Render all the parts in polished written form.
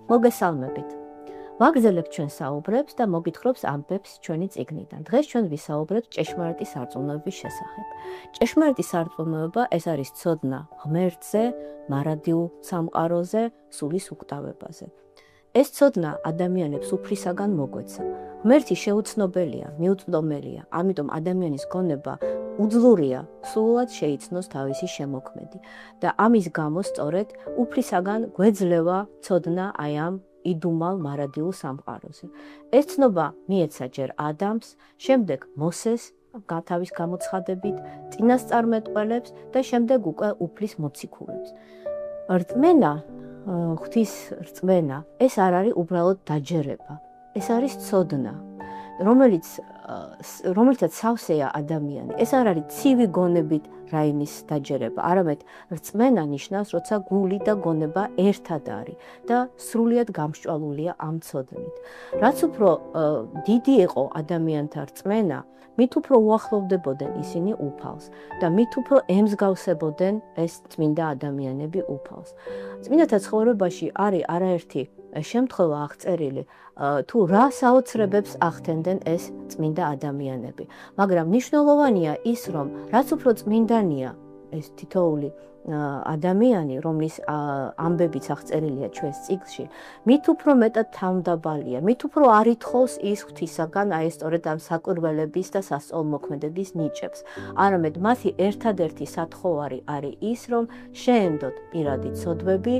მოგესალმებით. ვაგრძელებთ ჩვენ საუბრებს და მოგითხრობს ამბებს ჩვენი წიგნიდან. დღეს ჩვენ ვისაუბრებთ ჭეშმარიტი სარწმუნოების შესახებ. ჭეშმარიტი სარწმუნოება ეს არის ცოდნა ღმერთზე, მარადიულ სამყაროზე, სულის უკტავებაზე. ეს ცოდნა ადამიანებს უფლისაგან მოგვეცა. ღმერთი შეუცნობელია, მიუწვდომელია, ამიტომ ადამიანის გონება უძლურია სულად შეიცნოს თავისი შემოქმედი და ამის გამო სწორედ უფლისაგან გვეძლევა ცოდნა აი ამ იდუმალ მარადიულ სამყაროზე. ეს ცნობა მიეცა ჯერ ადამს, შემდეგ მოსეს თავის გამოცხადებით, წინასწარმეტყველებს და შემდეგ უკვე უფლის მოციქულებს. რწმენა, ღვთის რწმენა, ეს არ არის უბრალოდ დაჯერება, ეს არის ცოდნა, რომელიცაც სავსეა ადამიანი. ეს არ არის ცივი გონებით რაიმის დაჯერება, არამედ რწმენა ნიშნავს, როცა გული და გონება ერთად არის და სრულიად გამსჭვალულია ამ ცოდნით. რაც უფრო დიდი იყო ადამიანთა რწმენა, მით უფრო უახლოვდებოდნენ ისინი უფალს და მით უფრო ემსგავსებოდნენ ეს წმინდა ადამიანები უფალს. წმინდათა ცხოვრებაში არის არაერთი შემთხვევა აღწერილი, თუ რა საოცრებებს ახდენდნენ ეს წმინდა ადამიანები. მაგრამ მნიშვნელოვანია ის, რომ რაც უფრო წმინდანია ეს თითოეული ადამიანი, რომლის ამბებიც აღწერილია ჩვენს წიგნში, მით უფრო მეტად თავმდაბალია, მით უფრო არ ითხოვს ის ღვთისაგან აი სწორედ ამ საკვირველების და სასწაულმოქმედების ნიჭებს. არამედ მათი ერთადერთი სათხოვარი არის ის, რომ შეენდოთ პირადი ცოდვები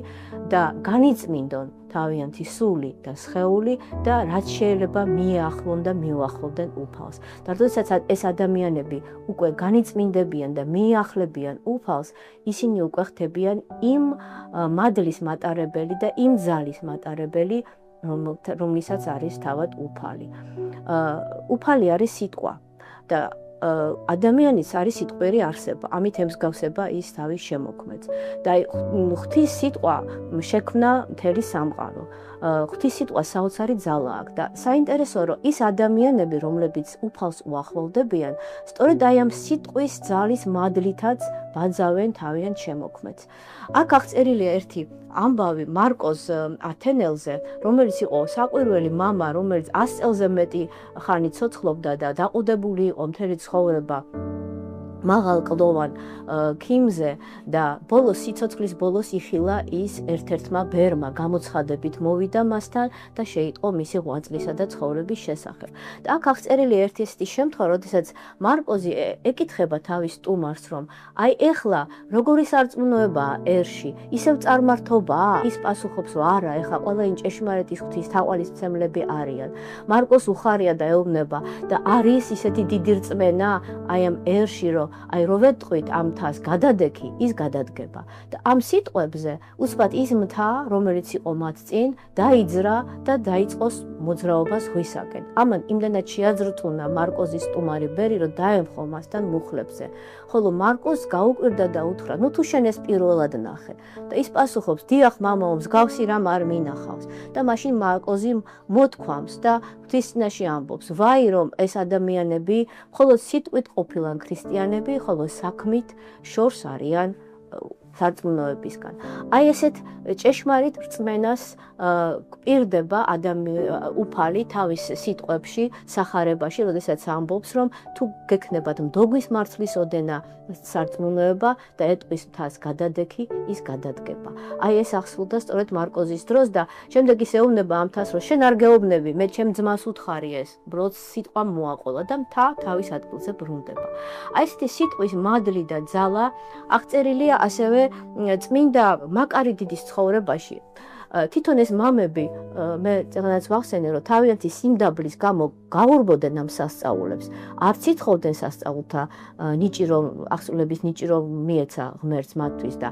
და განიწმინდონ თავიანთი სული და სხეული და რაც შეიძლება მიეახლონ და მიუახლოვდნენ უფალს. და როდესაც ეს ადამიანები უკვე განიწმინდებიან და მიეახლებიან უფალს, ისინი უკვე ხდებიან იმ მადლის მატარებელი და იმ ძალის მატარებელი, რომლისაც არის თავად უფალი. უფალი არის სიტყვა და ადამიანის არის სიტყვერი არსება, ამით ემსგავსება ის თავის შემოქმედს. და ღვთის სიტყვა შექმნა მთელი სამყარო. ღვთის სიტყვა საოცარი ძალა აქვს და საინტერესოა, რომ ის ადამიანები, რომლებიც უფალს უახლოვდებიან, სწორედ აი ამ სიტყვის ძალის მადლითაც ბაძავენ თავიანთ შემოქმედს. აქ აღწერილია ერთი ამბავი მარკოს ათენელზე, რომელიც იყო საკვირველი მამა, რომელიც 100 წელზე მეტი ხანი ცოცხლობდა და დაყუდებული იყო მთელი ცხოვრება მაღალ კლდოვან ქიმზე და სიცოცხლის ბოლოს იხილა ის ერთ-ერთმა ბერმა, გამოცხადებით მოვიდა მასთან და შეიტყო მისი ღვაწლისა და ცხოვრების შესახებ. და აქ აღწერილი ერთი ესეთი შემთხვევა, როდესაც მარკოზი ეკითხება თავის სტუმარს, რომ აი ეხლა როგორი სარწმუნოებაა ერში, ისევ წარმართობაა? ის პასუხობს, რომ არა, ეხლა ყველანი ჭეშმარიტის ღვთის თაყვანისმცემლები არიან. მარკოს უხარია და ეუბნება და არის ისეთი დიდი რწმენა აი ამ ერში, რომ აი რო ვეტყვით ამ თას გადადექი, ის გადადგება. და ამ სიტყვებზე უცბად ის მთა, რომელიც იყო მათ წინ, დაიძრა და დაიწყო მოძრაობა ზღვისაკენ. ამან იმდენად შეაძრთუნა მარკოზის სტუმარი ბერი, რომ დაემხო მასთან მუხლებზე. ხოლო მარკოს გაუკვირდა და უთხრა, ნუ თუ შენ ეს პირველად ნახე. და ის პასუხობს, დიახ მამაო, მსგავსი რამ არ მინახავს. და მაშინ მარკოზი მოთქვამს და ღვთის წინაშე ამბობს, ვაი რომ ეს ადამიანები მხოლოდ სიტყვით ყოფილან ქრისტიანები, ხოლო საქმით შორს არიან სარწმუნოებისგან. აი ესეთ ჭეშმარიტ რწმენას გვპირდება უფალი თავის სიტყვებში, სახარებაში, როდესაც ამბობს, რომ თუ გექნებათ მდოგვის მარცვლის ოდენა სარწმუნოება და ეტყვის მთას გადადექი, ის გადადგება. აი ეს აღსრულდა სწორედ მარკოზის დროს და შემდეგ ის ეუბნება ამ მთას, რომ შენ არ გეუბნები, მე ჩემ ძმას უთხარი ეს, ბროც სიტყვა მოაყოლა და მთა თავის ადგილზე ბრუნდება. აი ესეთი სიტყვის მადლი და ძალა აღწერილია ასევე წმინდა მაკარი დიდის ცხოვრებაში. თვითონ ეს მამები, მე წელადაც ვახსენე, რომ თავიანთი სიმდაბლის გამო გაურბოდნენ ამ სასწაულებს. არც ითხოვდნენ სასწაულთა ნიჭირო, აღსრულების ნიჭირო მიეცა ღმერთს მათთვის და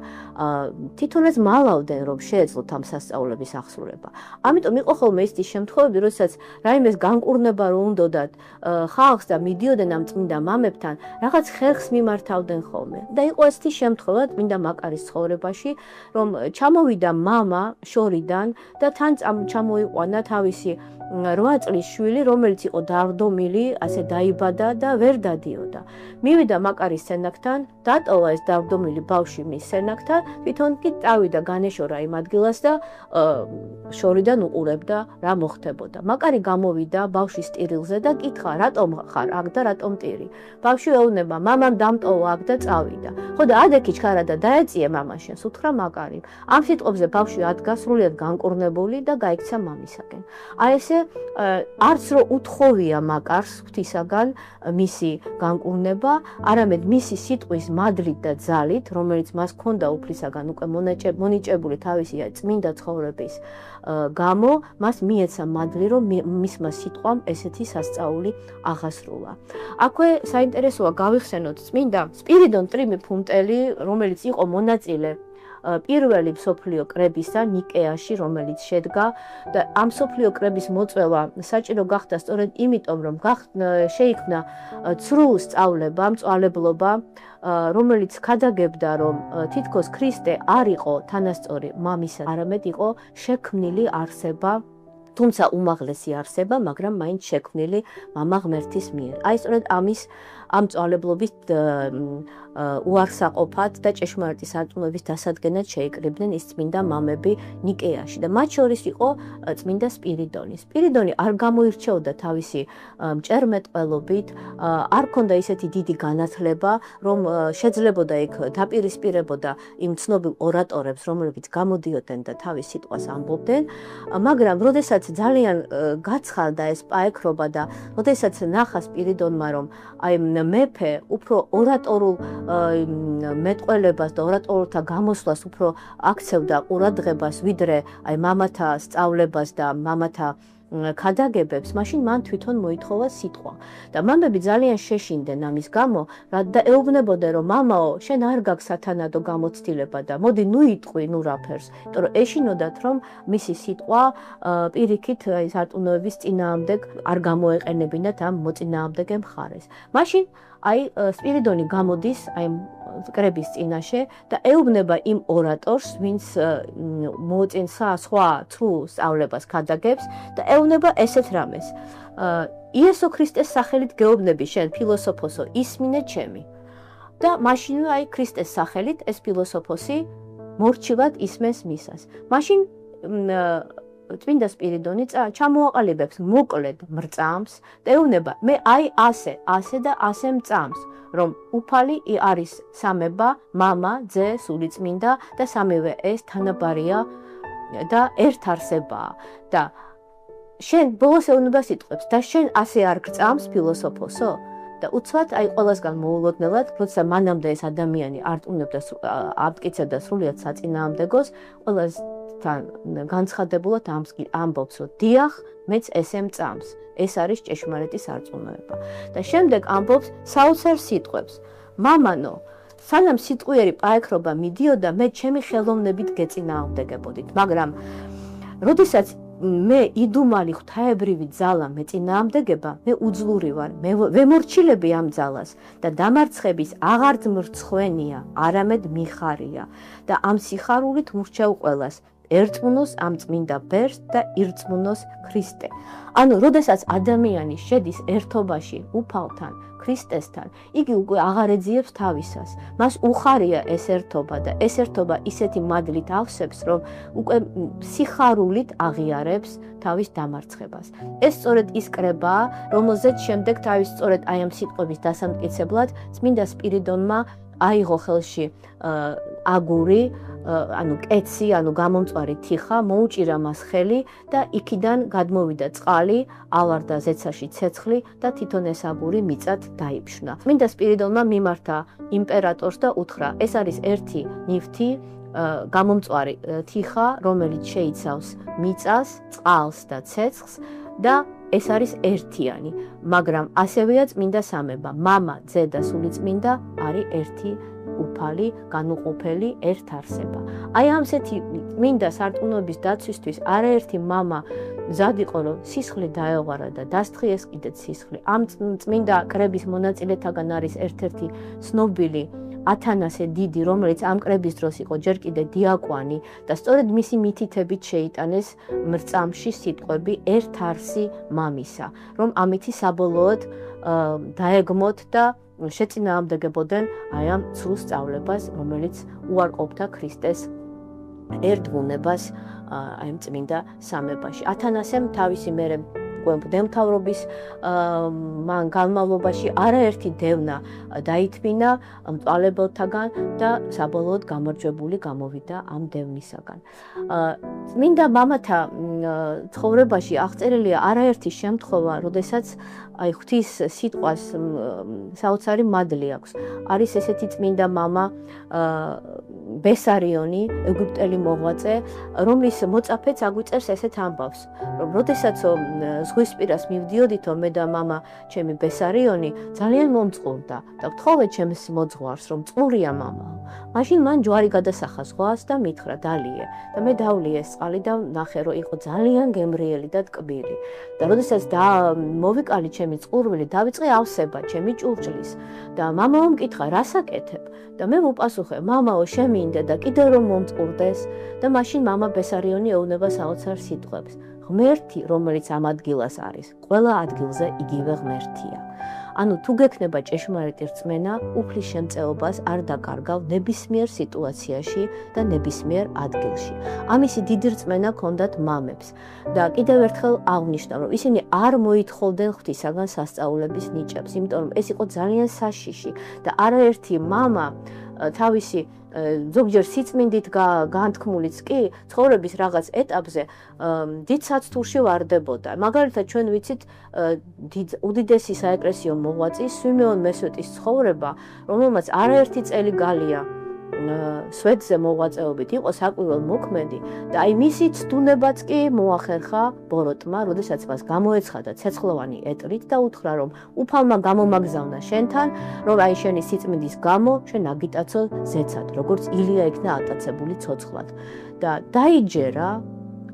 თვითონაც მალავდნენ, რომ შეეძლოთ ამ სასწაულების აღსრულება. ამიტომ იყო ხოლმე ისეთი შემთხვევები, როდესაც რაიმეს განკურნება რომ უნდოდათ ხალხს და მიდიოდნენ ამ წმინდა მამებთან, რაღაც ხერხს მიმართავდნენ ხოლმე. და იყო ესეთი შემთხვევა წმინდა მაკარის ცხოვრებაში, რომ ჩამოვიდა მამა შორიდან და თან ჩამოიყვანა თავისი 8 წლის შვილი, რომელიც იყო დავრდომილი, ასე დაიბადა და ვერ დადიოდა. მივიდა მაკარის სენაკთან, დატოვა ეს დავრდომილი ბავშვი მის სენაკთან, თვითონ კი წავიდა განეშორა იმ ადგილას და შორიდან უყურებდა რა მოხდებოდა. მაკარი გამოვიდა ბავშვის ტირილზე და კითხა, რატომ ხარ აქ და რატომ ტირი? ბავშვი ეუბნება, მამამ დამტოვა აქ და წავიდა. ხო და ადექი ჩქარა და დაეწია მამაშენს, უთხრა მაკარიმ. ამ სიტყვებზე ბავშვი ადგა სრულიად განკურნებული და გაიქცა მამისაკენ. აი ესე არც რო უთხოვია მაკარს ღვთისაგან მისი განკურნება, არამედ მისი სიტყვის მადლით და ძალით, რომელიც მას ჰქონდა უფლისაგან უკვე მონიჭებული თავისი წმინდა ცხოვრების გამო, მას მიეცა მადლი, რომ მისმა სიტყვამ ესეთი სასწაული აღასრულა. აქვე საინტერესოა გავიხსენოთ წმინდა სპირიდონ ტრიმიფუნტელი, რომელიც იყო მონაწილე პირველი მსოფლიო კრებისა ნიკეაში, რომელიც შედგა და ამ მსოფლიო კრების მოწვევა საჭირო გახდა სწორედ იმიტომ, რომ შეიქმნა ცრუ სწავლება, მწვალებლობა, რომელიც ქადაგებდა, რომ თითქოს ქრისტე არ იყო თანასწორი მამისა, არამედ იყო შექმნილი არსება, თუმცა უმაღლესი არსება, მაგრამ მაინც შექმნილი მამა ღმერთის მიერ. აი სწორედ ამ მწვალებლობის უარსაყოფად და ჭეშმარიტი სარწმუნოების დასადგენად შეიკრიბნენ ის წმინდა მამები ნიკეაში და მათ შორის იყო წმინდა სპირიდონი. სპირიდონი არ გამოირჩეოდა თავისი მჭერმეტყველობით, არ ჰქონდა ისეთი დიდი განათლება, რომ შეძლებოდა იქ დაპირისპირებოდა იმ ცნობილ ორატორებს, რომლებიც გამოდიოდნენ და თავის სიტყვას ამბობდნენ, მაგრამ როდესაც ძალიან გაცხარდა ეს პაექრობა და როდესაც ნახა სპირიდონმა, რომ აი მეფე უფრო ორატორულ მეტყველებას და ორატორთა გამოსვლას უფრო აქცევდა ყურადღებას, ვიდრე აი მამათა სწავლებას და მამათა ქადაგებებს, მაშინ მან თვითონ მოითხოვა სიტყვა. და მამები ძალიან შეშინდნენ ამის გამო, და ეუბნებოდნენ, რომ მამაო, შენ არ გაქვს სათანადო გამოცდილება და მოდი ნუ იტყვი, ნუ რაფერს. იმიტომ რომ ეშინოდათ, რომ მისი სიტყვა პირიქით სარწმუნოების წინააღმდეგ არ გამოეყენებინათ ამ მოწინააღმდეგე მხარეს. მაშინ აი სპირიდონი გამოდის აი კრების წინაშე და ეუბნება იმ ორატორს, ვინც მოწინს სხვა ცრუ სწავლებას ქადაგებს და ეუბნება ესეთ რამეს. იესო ქრისტეს სახელით გეუბნები შენ ფილოსოფოსო, ისმინე ჩემი. და მაშინვე აი ქრისტეს სახელით ეს ფილოსოფოსი მორჩილად ისმენს მისას. მაშინ წმინდა სპირიდონი ჩამოაყალიბებს მოკლედ მრწამს და ეუბნება, მე აი ასე და ასე მწამს, რომ უფალი არის სამება, მამა, ძე, სულიწმინდა და სამივე ეს თანაბარია და ერთ არსებაა. და შენ ბოლოს ეუბნება სიტყვებს და შენ ასე არ გწამს ფილოსოფოსო? და უცბად აი ყველასგან მოულოდნელად, როცა მანამდე ეს ადამიანი არტყუნებდა, აბტკიცებდა სრულიად საწინააღმდეგოს, ყველასთან განცხადებულად ამბობს, რომ დიახ, მეც ესე მწამს. ეს არის ჭეშმარიტი სარწმუნოება. და შემდეგ ამბობს საოცარ სიტყვებს. მამანო, სანამ სიტყვიერი პაექრობა მიდიოდა, მე ჩემი ხელოვნებით გეწინააღმდეგებოდით, მაგრამ როდესაც მე იდუმალი ღვთაებრივი ძალა მეწინააღმდეგება, მე უძლური ვარ, მე ვემორჩილები ამ ძალას და დამარცხების აღარც მრცხვენია, არამედ მიხარია და ამ სიხარულით მურჩევ ყველას. ერწმუნოს ამ წმინდა ბერს და ირწმუნოს ქრისტე. ანუ, როდესაც ადამიანი შედის ერთობაში უფალთან, ქრისტესთან, იგი უკვე აღარ ეძიებს თავისას. მას უხარია ეს ერთობა და ეს ერთობა ისეთი მადლით ავსებს, რომ უკვე სიხარულით აღიარებს თავის დამარცხებას. ეს სწორედ ის კრებაა, რომელზეც შემდეგ თავის სწორედ აი ამ სიტყვების დასამტკიცებლად წმინდა სპირიდონმა აიღო ხელში აგური, ანუ კეცი, ანუ გამომწვარი თიხა, მოუჭირა მას ხელი და იქიდან გადმოვიდა წყალი, ავარდა ზეცაში ცეცხლი და თვითონ ეს აგური მიწად დაიფშნა. წმინდა სპირიდონმა მიმართა იმპერატორს და უთხრა, ეს არის ერთი ნივთი, გამომწვარი თიხა, რომელიც შეიცავს მიწას, წყალს და ცეცხლს და ეს არის ერთიანი, მაგრამ ასევეა წმინდა სამება, მამა, ძე და სულიწმინდა არის ერთი უფალი, განუყოფელი ერთ არსება. აი ამსეთი წმინდა სარწმუნოების დაცვისთვის არაერთი მამა მზად იყო, რომ სისხლი დაეღვარა და დასთხიეს კიდეც სისხლი. ამ წმინდა კრების მონაწილეთაგან არის ერთ-ერთი ცნობილი ათანასე დიდი, რომელიც ამ კრების დროს იყო ჯერ კიდე დიაკვანი და სწორედ მისი მითითებით შეიტანეს მრწამსში სიტყვები ერთ არსი მამისა, რომ ამითი საბოლოოდ დაეგმოთ და შეწინააღმდეგებოდნენ აი ამ ცრუ სწავლებას, რომელიც უარყოფდა ქრისტეს ერთ ბუნებას აი ამ წმინდა სამებაში. ათანასემ თავისი მერე დემთავრობის განმავლობაში არაერთი დევნა დაითმინა მწვალებელთაგან და საბოლოოდ გამარჯვებული გამოვიდა ამ დევნისაგან. წმინდა მამათა ცხოვრებაში აღწერილია არაერთი შემთხვევა, როდესაც აი ღვთის სიტყვას საოცარი მადლი აქვს. არის ესეთი წმინდა მამა ბესარიონი, ეგვიპტელი მოღვაწე, რომლის მოწაფეც აგვიწერს ესეთ ამბავს, რომ როდესაც ზღვისპირას მივდიოდითო მე და მამა ჩემი ბესარიონი ძალიან მომწყურდა და ვთხოვე ჩემს მოძღვარს, რომ წყურია მამაო. მაშინ მან ჯვარი გადასახა ზღვას და მითხრა დალიე და მე დავლიე ეს წყალი და ნახე რომ იყო ძალიან გემრიელი და ტკბილი. და როდესაც მოვიკალი ჩემი წყურვილი, დავიწყე ავსება ჩემი ჭურჭლის და მამაო მკითხა რას აკეთებ? და მე მოპასუხე მამაო შემინდა და კიდევ რომ მომწყურდეს და მაშინ მამა ბესარიონი ეუბნება საოცარ სიტყვებს. ღმერთი, რომელიც ამ ადგილას არის, ყველა ადგილზე იგივე ღმერთია. ანუ თუ გექნება ჭეშმარიტი რწმენა, უფლის შემწეობას არ დაკარგავ ნებისმიერ სიტუაციაში და ნებისმიერ ადგილში. ამისი დიდი რწმენა ჰქონდათ მამებს და კიდევ ერთხელ აღნიშნავ, რომ ისინი არ მოითხოვდნენ ღვთისაგან სასწაულების ნიჭებს, იმიტომ რომ ეს იყო ძალიან საშიში და არაერთი მამა თავისი ზოგჯერ სიწმინდით განთქმულიც კი ცხოვრების რაღაც ეტაპზე დიდ საცთურში ვარდებოდა. მაგალითად ჩვენ ვიცით უდიდესი საეკლესიო მოღვაწის სვიმეონ მესოტის ცხოვრება, რომელმაც არაერთი წელი გალია სვეტზე მოღვაწეობით იყო საკვირველ მოქმედი და აი მისი ცდუნებაც კი მოახერხა ბოროტმა, როდესაც მას გამოეცხადა ცეცხლოვანი ეტლით და უთხრა რომ უფალმა გამომაგზავნა შენთან, რომ აი შენი სიწმინდის გამო შენ აგიტაცო ზეცად, როგორც ილია იქნა ატაცებული ცოცხლად. და დაიჯერა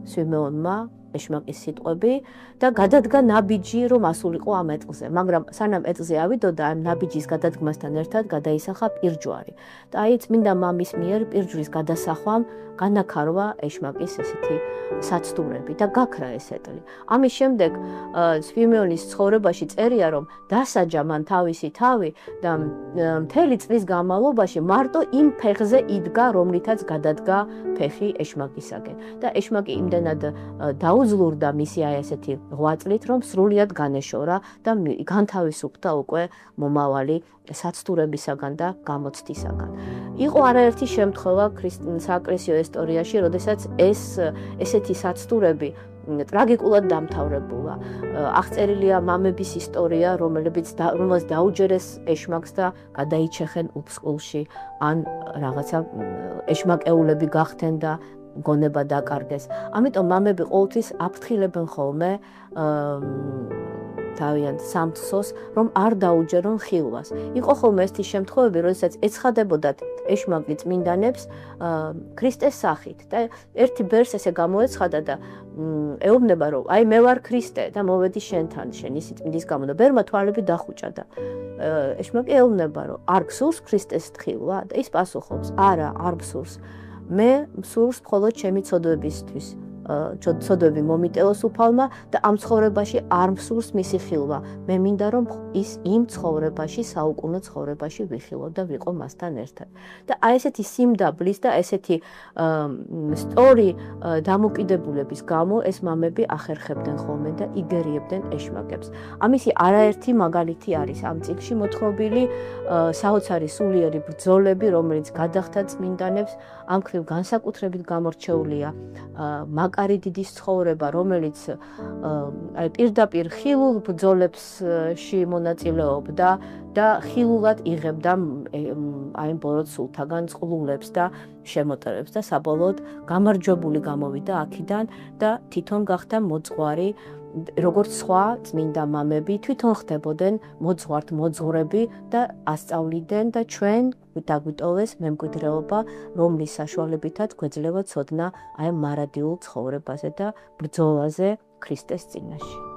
სვიმეონმა ეშმაკის სიტყვები და გადადგა ნაბიჯი, რომ ასულიყო ამ ეტლზე, მაგრამ სანამ ეტლზე ავიდოდა, ამ ნაბიჯის გადადგმასთან ერთად გადაისახა პირჯვარი. და აი წმინდა მამის მიერ პირჯვრის გადასახვამ განაქარვა ეშმაკის ესეთი საცდურები და გაქრა ეს ეტლი. ამის შემდეგ სვიმეონის ცხოვრებაში წერია, რომ დასაჯა მან თავისი თავი და მთელი წლის განმავლობაში მარტო იმ ფეხზე იდგა, რომლითაც გადადგა ფეხი ეშმაკისაკენ. და ეშმაკი იმდენად დაუძლურდა მისი აი ესეთი ღვაწლით, რომ სრულიად განეშორა და განთავისუფლდა უკვე მომავალი საცდურებისაგან და გამოცდისაგან. იყო არაერთი შემთხვევა საეკლესიო ისტორიაში, როდესაც ესეთი საცდურები ტრაგიკულად დამთავრებულა. აღწერილია მამების ისტორია, რომელსაც დაუჯერეს ეშმაკს და გადაიჩეხენ უფსკულში, ან რაღაცა ეშმაკეულები გახდნენ და გონება დაკარგეს. ამიტომ მამები ყოველთვის აფრთხილებენ ხოლმე თავიანთ სამცხოს, რომ არ დაუჯერონ ხილვას. იყო ხოლმე ესეთი შემთხვევები, როდესაც ეცხადებოდათ ეშმაკი წმინდანებს ქრისტეს სახით და ერთი ბერს ესე გამოეცხადა და ეუბნება, რომ აი მე ვარ ქრისტე და მოვედი შენთან, შენი სიწმინდის გამო და ბერმა თვალები დახუჭა და ეშმაკი ეუბნება, რომ არ გსურს ქრისტეს ხილვა და ის პასუხობს, არა, არ გსურს. მე მსურს მხოლოდ ჩემი ცოდვებისთვის. ცოდვები მომიტევოს უფალმა და ამ ცხოვრებაში არ მსურს მისი ხილვა. მე მინდა რომ ის იმ ცხოვრებაში, საუკუნო ცხოვრებაში ვიხილო და ვიყო მასთან ერთად. და აი ესეთი სიმდაბლის და ესეთი სწორი დამოკიდებულების გამო ეს მამები ახერხებდნენ ხოლმე და იგერიებდნენ ეშმაკებს. ამისი არაერთი მაგალითი არის ამ წიგნში მოთხრობილი საოცარი სულიერი ბრძოლები, რომელიც გადახდა წმინდანებს, ამ მხრივ განსაკუთრებით გამორჩეულია მაკარი დიდის ცხოვრება, რომელიც პირდაპირ ხილულ ბრძოლებში მონაწილეობდა და ხილულად იღებდა აი ბოროტ სულთაგან წყლულებს და შემოტევებს და საბოლოოდ გამარჯვებული გამოვიდა აქედან და თვითონ გახდა მოძღვარი, როგორც სხვა წმინდა მამები თვითონ ხდებოდნენ მოძღვართ-მოძღვრები და ასწავლიდნენ და ჩვენ დაგვიტოვეს მემკვიდრეობა, რომლის საშუალებითაც გვეძლევა ცოდნა აი მარადიულ ცხოვრებაზე და ბრძოლაზე ქრისტეს წინაშე.